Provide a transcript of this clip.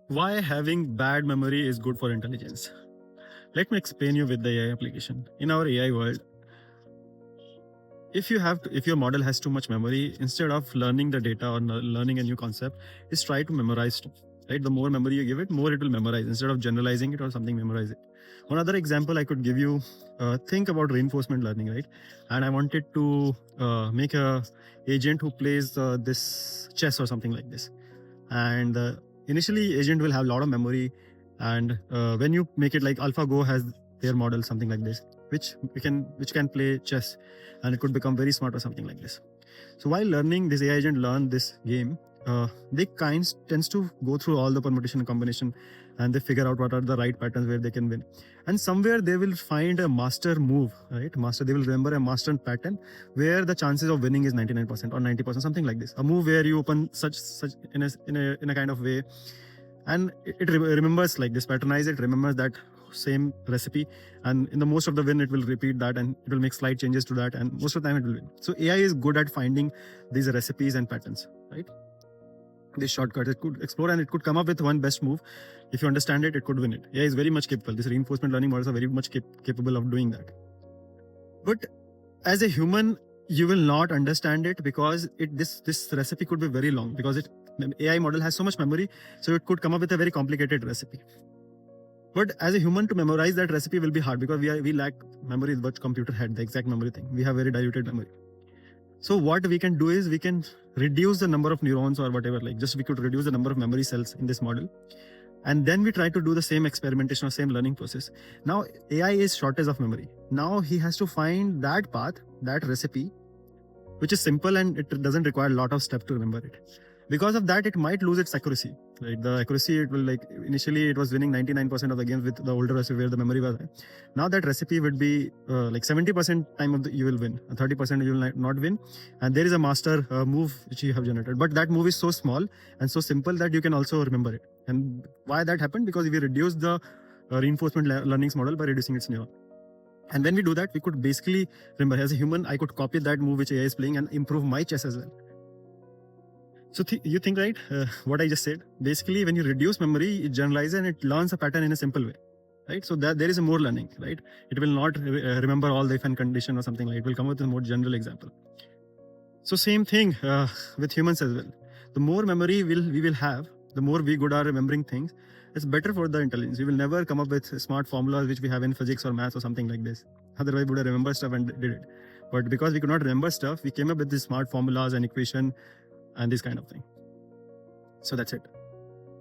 Why having bad memory is good for intelligence? Let me explain you with the AI application. In our AI world, if your model has too much memory, instead of learning the data or learning a new concept, is try to memorize stuff. Right? The more memory you give it, more it will memorize instead of generalizing it or something. Memorize it. One other example I could give you: think about reinforcement learning, right? And I wanted to make a agent who plays this chess or something like this. And initially, agent will have a lot of memory, and when you make it like AlphaGo has their model, something like this, which can play chess, and it could become very smart or something like this. So while learning this AI agent learn this game, they tends to go through all the permutation and combination, and they figure out what are the right patterns where they can win. And somewhere they will find a master move, right? They will remember a master pattern where the chances of winning is 99% or 90%, something like this. A move where you open such in a kind of way, and it remembers like this, patternize it, remembers that same recipe, and in the most of the win it will repeat that, and it will make slight changes to that, and most of the time it will win. So AI is good at finding these recipes and patterns, right? These shortcuts, it could explore and it could come up with one best move. If you understand it, it could win it. AI is very much capable. These reinforcement learning models are very much capable of doing that. But as a human, you will not understand it, because this recipe could be very long, because the AI model has so much memory, so it could come up with a very complicated recipe. But as a human, to memorize that recipe will be hard, because we lack memory what computer had, the exact memory thing. We have very diluted memory. So what we can do is we can reduce the number of neurons or whatever, like just we could reduce the number of memory cells in this model. And then we try to do the same experimentation or same learning process. Now AI is shortage of memory. Now he has to find that path, that recipe, which is simple and it doesn't require a lot of steps to remember it. Because of that, it might lose its accuracy. Right? The accuracy, it will like, initially it was winning 99% of the games with the older recipe where the memory was high. Now that recipe would be like 70% time of you will win, 30% you will not win. And there is a master move which you have generated. But that move is so small and so simple that you can also remember it. And why that happened? Because we reduced the reinforcement learnings model by reducing its neuron. And when we do that, we could basically remember, as a human, I could copy that move which AI is playing and improve my chess as well. So you think, right, what I just said? Basically, when you reduce memory, it generalizes and it learns a pattern in a simple way, right? So that there is a more learning, right? It will not remember all the if and condition or something like it. It will come with a more general example. So same thing with humans as well. The more memory we will have, the more we good are remembering things. It's better for the intelligence. We will never come up with smart formulas which we have in physics or maths or something like this. Otherwise, we would have remembered stuff and did it. But because we could not remember stuff, we came up with these smart formulas and equation and this kind of thing. So that's it.